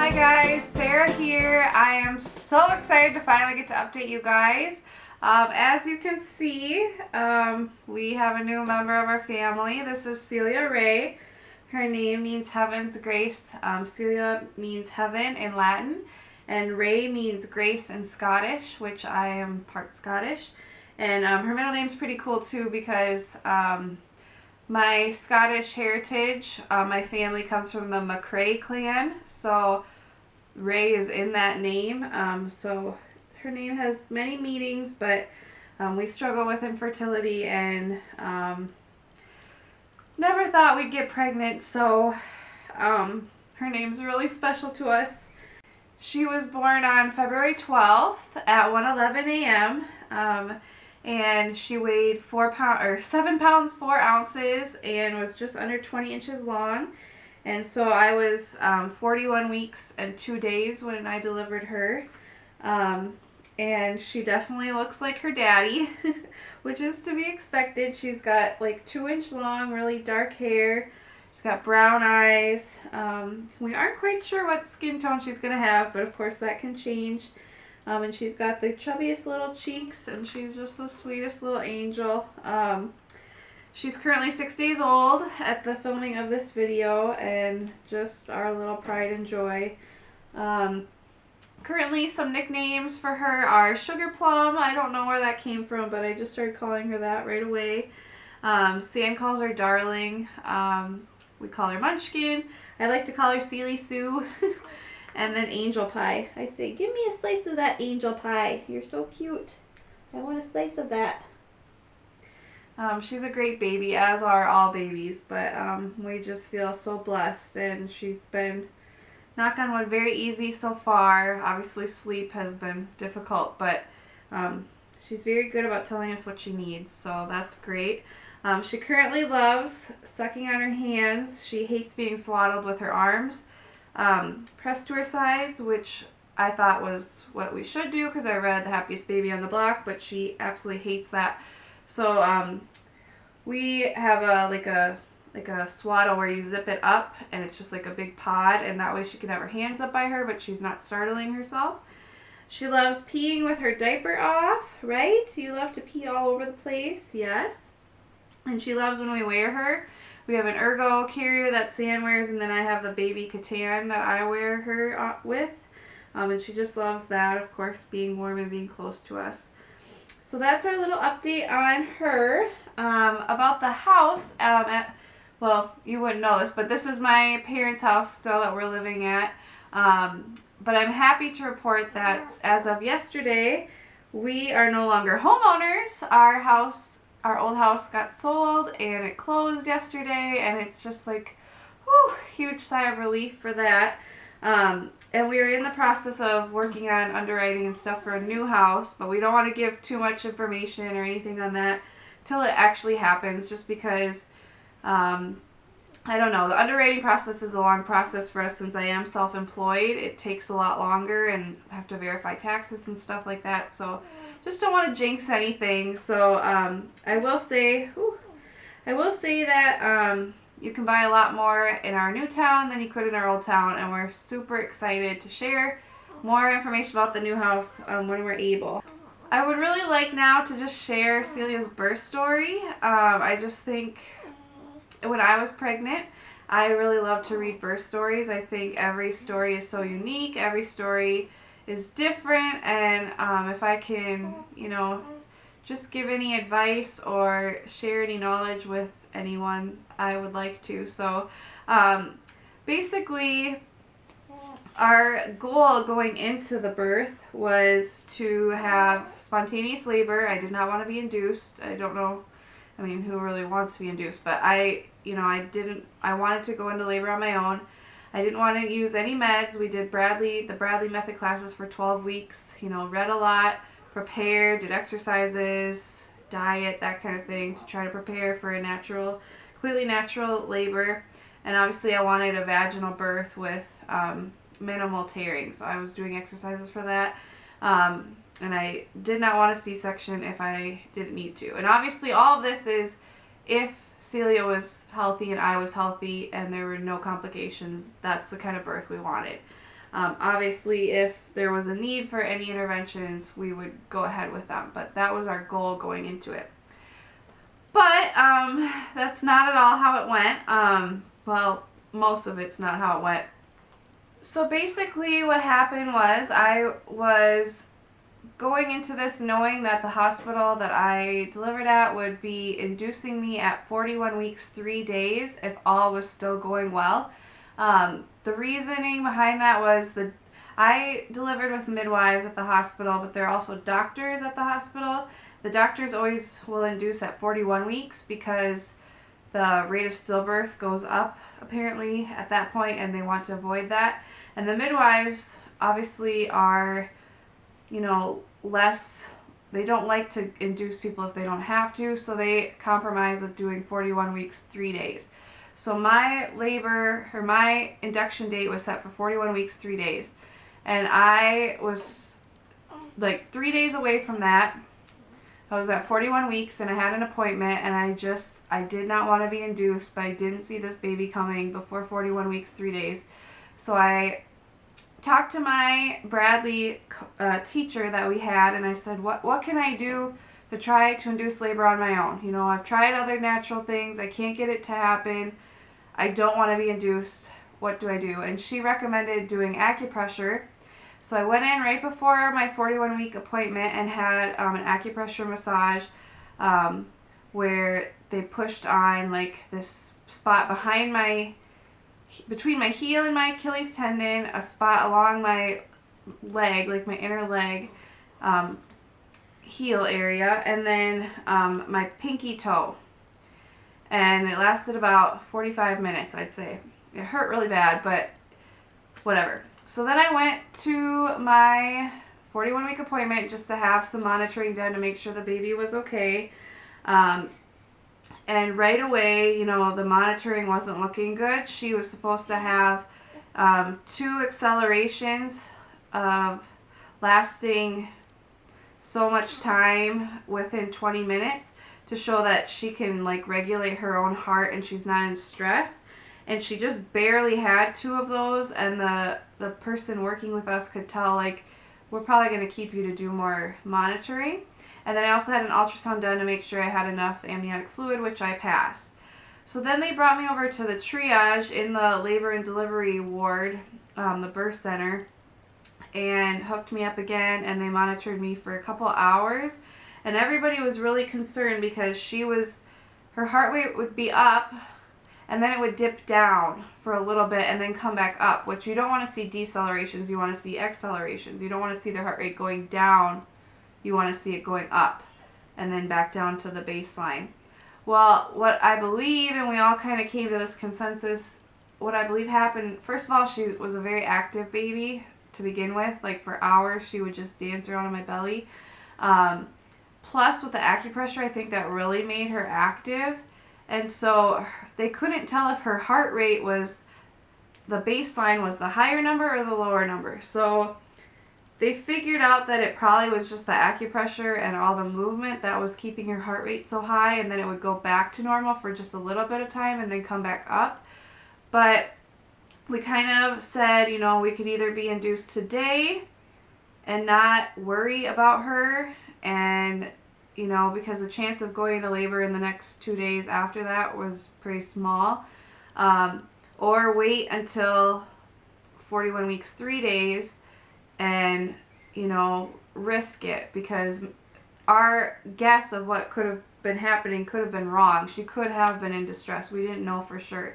Hi guys, Sarah here. I am so excited to finally get to update you guys. As you can see, we have a new member of our family. This is Celia Rae. Her name means Heaven's Grace. Celia means heaven in Latin, and Rae means grace in Scottish, which I am part Scottish. And her middle name's pretty cool too because my Scottish heritage, my family comes from the McCrae clan, so Rae is in that name. So her name has many meanings, but we struggle with infertility and never thought we'd get pregnant, so her name's really special to us. She was born on February 12th at 1:11 a.m. And she weighed 7 pounds 4 ounces and was just under 20 inches long. And so I was 41 weeks and 2 days when I delivered her. And she definitely looks like her daddy, which is to be expected. She's got like 2-inch long, really dark hair. She's got brown eyes. We aren't quite sure what skin tone she's going to have, but of course that can change. And she's got the chubbiest little cheeks, and she's just the sweetest little angel. She's currently 6 days old at the filming of this video, and just our little pride and joy. Currently, some nicknames for her are Sugar Plum. I don't know where that came from, but I just started calling her that right away. Sam calls her Darling. We call her Munchkin. I like to call her Sealy Sue. And then Angel Pie. I say, give me a slice of that angel pie. You're so cute. I want a slice of that. She's a great baby, as are all babies, but we just feel so blessed, and she's been, knock on wood, very easy so far. Obviously sleep has been difficult, but she's very good about telling us what she needs, so that's great. She currently loves sucking on her hands. She hates being swaddled with her arms pressed to her sides, which I thought was what we should do because I read The Happiest Baby on the Block, but she absolutely hates that. So we have a swaddle where you zip it up and it's just like a big pod, and that way she can have her hands up by her, but she's not startling herself. She loves peeing with her diaper off, right? You love to pee all over the place, yes. And she loves when we wear her. We have an ergo carrier that Sam wears, and then I have the baby Catan that I wear her with. And she just loves that, of course, being warm and being close to us. So that's our little update on her. About the house, well, you wouldn't know this, but this is my parents' house still that we're living at. But I'm happy to report that as of yesterday, we are no longer homeowners. Our old house got sold and it closed yesterday, and it's just like, whew, huge sigh of relief for that. And we are in the process of working on underwriting and stuff for a new house, but we don't want to give too much information or anything on that till it actually happens, just because, I don't know, the underwriting process is a long process for us since I am self-employed. It takes a lot longer and I have to verify taxes and stuff like that, so just don't want to jinx anything. So I will say that you can buy a lot more in our new town than you could in our old town, and we're super excited to share more information about the new house when we're able. I would really like now to just share Celia's birth story. I just think when I was pregnant, I really love to read birth stories. I think every story is so unique. Every story is different, and if I can, just give any advice or share any knowledge with anyone, I would like to. So basically, our goal going into the birth was to have spontaneous labor. I did not want to be induced. I don't know, who really wants to be induced, but I wanted to go into labor on my own. I didn't want to use any meds. We did the Bradley method classes for 12 weeks, read a lot, prepared, did exercises, diet, that kind of thing to try to prepare for a completely natural labor. And obviously I wanted a vaginal birth with minimal tearing, so I was doing exercises for that. And I did not want a C-section if I didn't need to. And obviously all of this is if Celia was healthy and I was healthy and there were no complications. That's the kind of birth we wanted. Obviously, if there was a need for any interventions, we would go ahead with them. But that was our goal going into it. But that's not at all how it went. Well, most of it's not how it went. So basically what happened was I was going into this knowing that the hospital that I delivered at would be inducing me at 41 weeks, 3 days if all was still going well. The reasoning behind that was I delivered with midwives at the hospital, but there are also doctors at the hospital. The doctors always will induce at 41 weeks because the rate of stillbirth goes up apparently at that point, and they want to avoid that. And the midwives obviously are, less, they don't like to induce people if they don't have to, so they compromise with doing 41 weeks, 3 days. So my induction date was set for 41 weeks, 3 days. And I was like 3 days away from that. I was at 41 weeks and I had an appointment, and I did not want to be induced, but I didn't see this baby coming before 41 weeks, 3 days. So I talked to my Bradley teacher that we had, and I said, what can I do to try to induce labor on my own? I've tried other natural things. I can't get it to happen. I don't want to be induced. What do I do? And she recommended doing acupressure. So I went in right before my 41-week appointment and had an acupressure massage where they pushed on like this spot between my heel and my Achilles tendon, a spot along my leg, like my inner leg, heel area, and then my pinky toe. And it lasted about 45 minutes, I'd say. It hurt really bad, but whatever. So then I went to my 41-week appointment just to have some monitoring done to make sure the baby was okay. And right away, the monitoring wasn't looking good. She was supposed to have 2 accelerations of lasting so much time within 20 minutes to show that she can regulate her own heart and she's not in stress. And she just barely had 2 of those, and the person working with us could tell we're probably going to keep you to do more monitoring. And then I also had an ultrasound done to make sure I had enough amniotic fluid, which I passed. So then they brought me over to the triage in the labor and delivery ward, the birth center, and hooked me up again, and they monitored me for a couple hours. And everybody was really concerned because her heart rate would be up, and then it would dip down for a little bit and then come back up, which you don't want to see decelerations, you want to see accelerations. You don't want to see the heart rate going down, you want to see it going up and then back down to the baseline. Well, what I believe, and we all kind of came to this consensus, what I believe happened, first of all, she was a very active baby to begin with. For hours, she would just dance around on my belly. Plus, with the acupressure, I think that really made her active. And so they couldn't tell if her heart rate the baseline was the higher number or the lower number. So they figured out that it probably was just the acupressure and all the movement that was keeping her heart rate so high, and then it would go back to normal for just a little bit of time and then come back up. But we kind of said, we could either be induced today and not worry about her, and because the chance of going into labor in the next 2 days after that was pretty small, or wait until 41 weeks, 3 days, and, risk it, because our guess of what could have been happening could have been wrong. She could have been in distress. We didn't know for sure.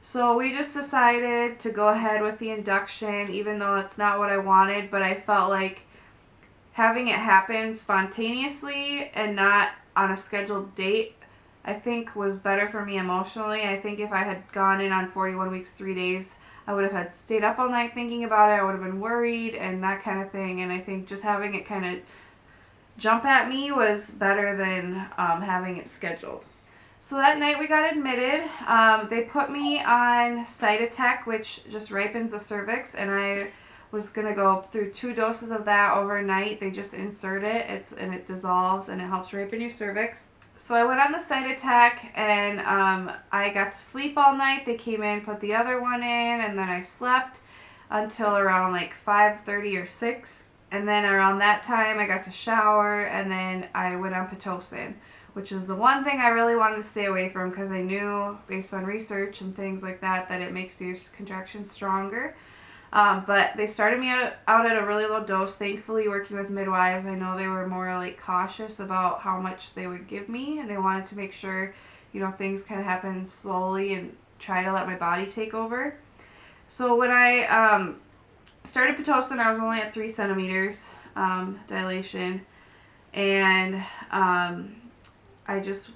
So we just decided to go ahead with the induction, even though it's not what I wanted, but I felt like having it happen spontaneously and not on a scheduled date, I think was better for me emotionally. I think if I had gone in on 41 weeks, 3 days, I would have had stayed up all night thinking about it. I would have been worried and that kind of thing. And I think just having it kind of jump at me was better than having it scheduled. So that night we got admitted. They put me on Cytotec, which just ripens the cervix, and I was going to go through 2 doses of that overnight. They just insert it, and it dissolves, and it helps ripen your cervix. So I went on the Cytotec, and I got to sleep all night. They came in, put the other one in, and then I slept. until around like 5:30 or 6. And then around that time I got to shower, and then I went on Pitocin, which is the one thing I really wanted to stay away from because I knew based on research and things like that that it makes your contractions stronger. But they started me out at a really low dose. Thankfully, working with midwives, I know they were more like cautious about how much they would give me, and they wanted to make sure, you know, things kind of happen slowly and try to let my body take over. So when I started Pitocin, I was only at 3 centimeters dilation, and I just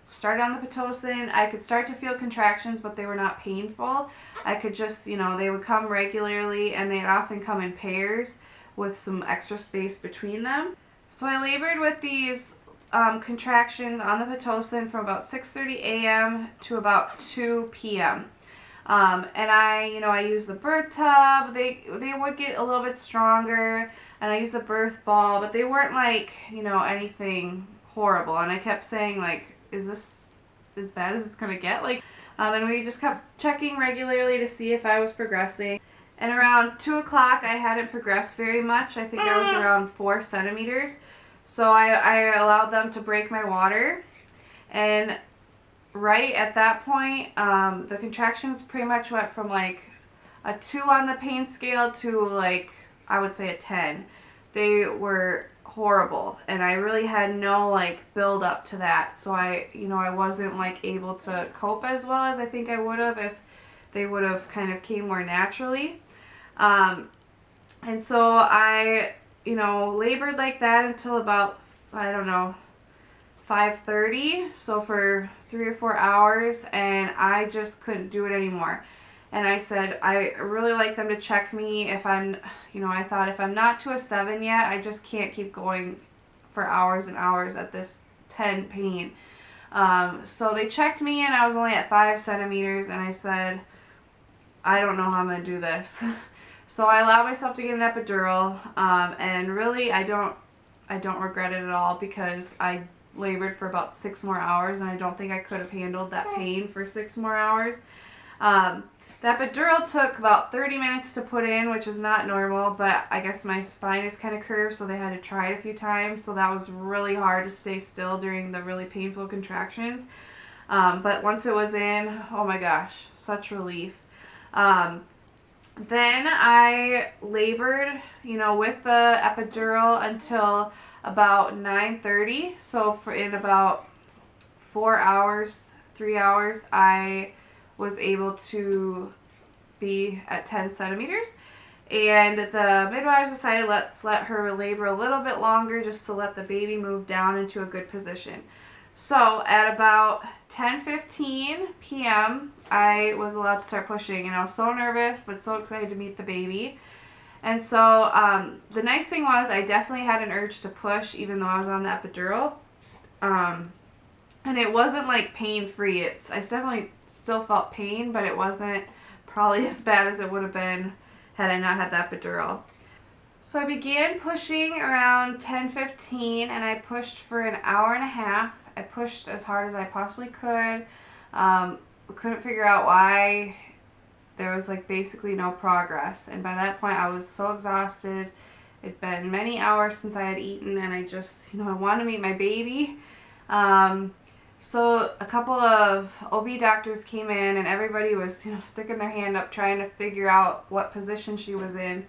started on the Pitocin. I could start to feel contractions, but they were not painful. I could just, you know, they would come regularly, and they'd often come in pairs with some extra space between them. So I labored with these contractions on the Pitocin from about 6:30 a.m. to about 2 p.m. And I used the birth tub. They would get a little bit stronger, and I used the birth ball, but they weren't like, you know, anything horrible. And I kept saying, like, is this as bad as it's gonna get? Like, and we just kept checking regularly to see if I was progressing. And around 2 o'clock, I hadn't progressed very much. I think I was around 4 centimeters. So I allowed them to break my water, and right at that point, the contractions pretty much went from like a 2 on the pain scale to like, I would say a 10. They were horrible, and I really had no like build up to that. So I wasn't like able to cope as well as I think I would have if they would have kind of came more naturally. And so I, labored like that until about, I don't know, 5:30, so for 3 or 4 hours, and I just couldn't do it anymore. And I said, I really like them to check me if I'm, I thought if I'm not to a 7 yet, I just can't keep going for hours and hours at this 10 pain. So they checked me, and I was only at 5 centimeters, and I said, I don't know how I'm going to do this. So I allowed myself to get an epidural, and really I don't regret it at all, because I labored for about 6 more hours, and I don't think I could have handled that pain for 6 more hours. The epidural took about 30 minutes to put in, which is not normal, but I guess my spine is kind of curved, so they had to try it a few times, so that was really hard to stay still during the really painful contractions. But once it was in, oh my gosh, such relief. Then I labored, with the epidural until about 9:30. So in about 4 hours, 3 hours, I was able to be at 10 centimeters. And the midwives decided, let's let her labor a little bit longer just to let the baby move down into a good position. So at about 10:15 p.m., I was allowed to start pushing, and I was so nervous but so excited to meet the baby. And so the nice thing was I definitely had an urge to push even though I was on the epidural. And it wasn't like pain-free. I definitely still felt pain, but it wasn't probably as bad as it would have been had I not had the epidural. So I began pushing around 10:15, and I pushed for an hour and a half. I pushed as hard as I possibly could. Couldn't figure out why there was like basically no progress. And by that point I was so exhausted. It'd been many hours since I had eaten, and I just, I wanted to meet my baby. So a couple of OB doctors came in, and everybody was, sticking their hand up trying to figure out what position she was in.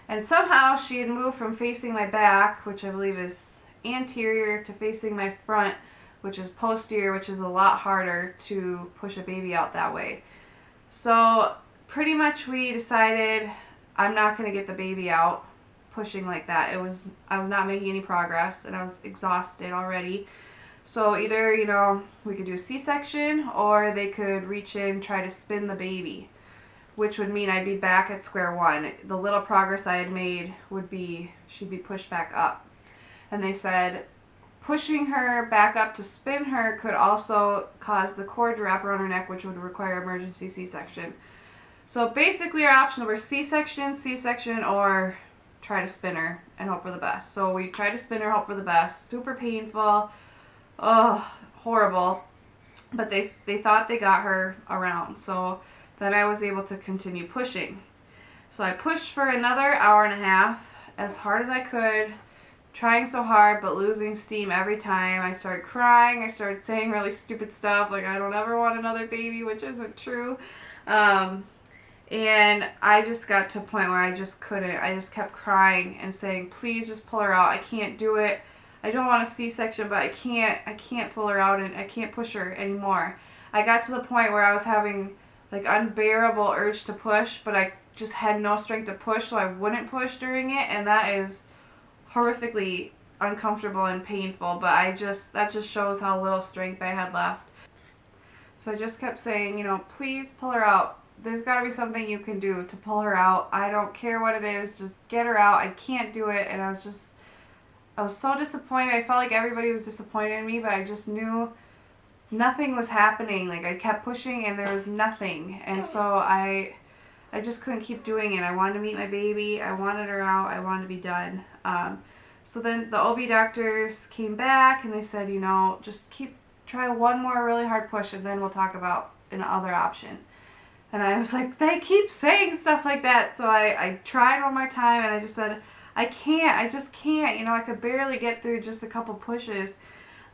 And somehow she had moved from facing my back, which I believe is anterior, to facing my front, which is posterior, which is a lot harder to push a baby out that way. So pretty much we decided I'm not going to get the baby out pushing like that. I was not making any progress, and I was exhausted already. So either, we could do a C-section, or they could reach in and try to spin the baby, which would mean I'd be back at square one. The little progress I had made she'd be pushed back up. And they said pushing her back up to spin her could also cause the cord to wrap around her neck, which would require emergency C-section. So basically our options were C-section, or try to spin her and hope for the best. So we tried to spin her, hope for the best. Super painful. Oh, horrible. But they thought they got her around. So then I was able to continue pushing. So I pushed for another hour and a half as hard as I could, trying so hard but losing steam every time. I started crying. I started saying really stupid stuff like I don't ever want another baby, which isn't true. And I just got to a point where I just couldn't. I just kept crying and saying, please just pull her out. I can't do it. I don't want a C-section, but I can't pull her out and I can't push her anymore. I got to the point where I was having like unbearable urge to push, but I just had no strength to push, so I wouldn't push during it, and that is horrifically uncomfortable and painful, but that just shows how little strength I had left. So I just kept saying, you know, please pull her out. There's got to be something you can do to pull her out. I don't care what it is, just get her out. I can't do it. And I was so disappointed. I felt like everybody was disappointed in me, but I just knew nothing was happening. Like I kept pushing and there was nothing. And so I just couldn't keep doing it. I wanted to meet my baby. I wanted her out. I wanted to be done. So then the OB doctors came back and they said, you know, just try one more really hard push and then we'll talk about another option. And I was like, they keep saying stuff like that. So I tried one more time and I just said, I just can't. You know, I could barely get through just a couple pushes.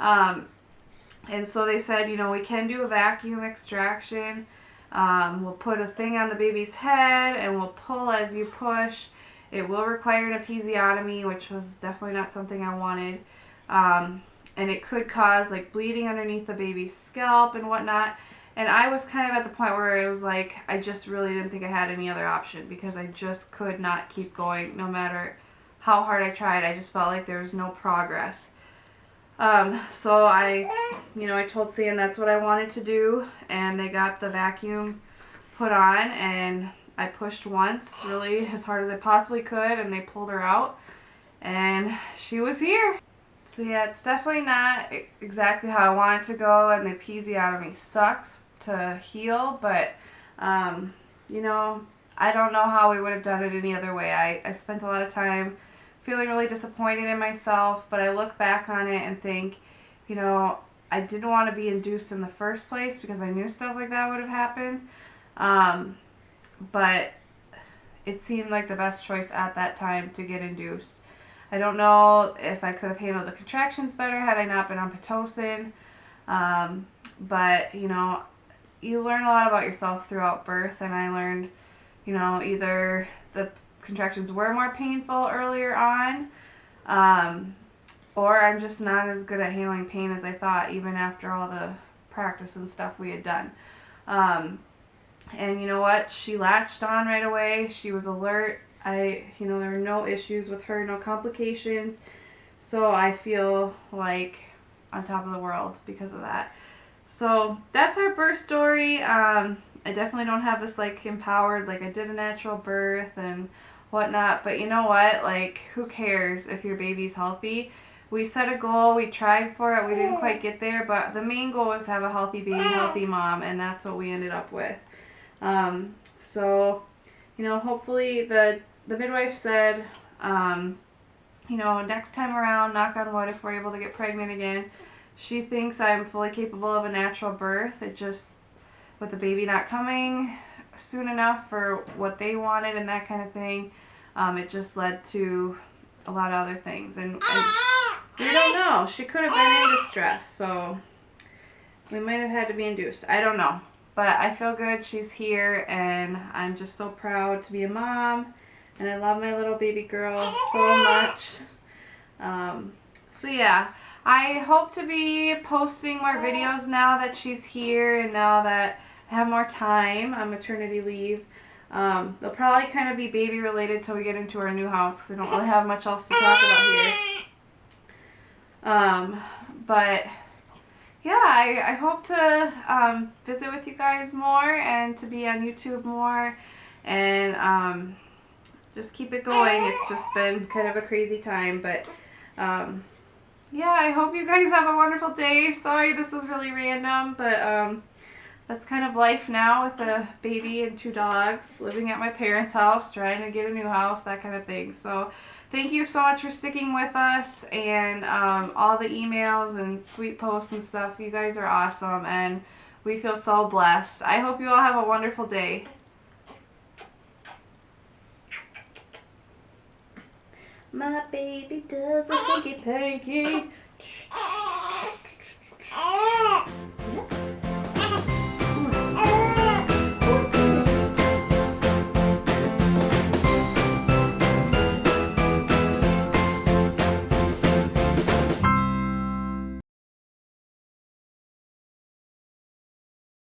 And so they said, you know, we can do a vacuum extraction. We'll put a thing on the baby's head and we'll pull as you push. It will require an episiotomy, which was definitely not something I wanted. And it could cause like bleeding underneath the baby's scalp and whatnot. And I was kind of at the point where it was like, I just really didn't think I had any other option because I just could not keep going no matter how hard I tried. I just felt like there was no progress. So I told Sam that's what I wanted to do, and they got the vacuum put on, and I pushed once, really as hard as I possibly could, and they pulled her out, and she was here. So yeah, it's definitely not exactly how I want it to go, and the episiotomy sucks to heal, but, you know, I don't know how we would have done it any other way. I spent a lot of time feeling really disappointed in myself, but I look back on it and think, you know, I didn't want to be induced in the first place because I knew stuff like that would have happened, but it seemed like the best choice at that time to get induced. I don't know if I could have handled the contractions better had I not been on Pitocin, but, you know, you learn a lot about yourself throughout birth, and I learned, you know, either the contractions were more painful earlier on, or I'm just not as good at handling pain as I thought, even after all the practice and stuff we had done. And you know what? She latched on right away. She was alert. There were no issues with her, no complications. So I feel like on top of the world because of that. So that's our birth story. I definitely don't have this like empowered, like I did a natural birth and whatnot, but you know what, like who cares if your baby's healthy? We set a goal, we tried for it, we didn't quite get there, but the main goal was to have a healthy baby, healthy mom, and that's what we ended up with. So, you know, hopefully the midwife said, you know, next time around, knock on wood, if we're able to get pregnant again, she thinks I'm fully capable of a natural birth. It just, with the baby not coming soon enough for what they wanted and that kind of thing, it just led to a lot of other things. And we don't know. She could have been in distress, so we might have had to be induced. I don't know. But I feel good. She's here, and I'm just so proud to be a mom. And I love my little baby girl so much. So yeah, I hope to be posting more videos now that she's here and now that I have more time on maternity leave. They'll probably kind of be baby related till we get into our new house because I don't really have much else to talk about here. But yeah, I hope to visit with you guys more and to be on YouTube more and just keep it going. It's just been kind of a crazy time, but yeah, I hope you guys have a wonderful day. Sorry this is really random, but that's kind of life now with a baby and 2 dogs, living at my parents' house, trying to get a new house, that kind of thing. So thank you so much for sticking with us and all the emails and sweet posts and stuff. You guys are awesome, and we feel so blessed. I hope you all have a wonderful day. My baby does the hanky panky.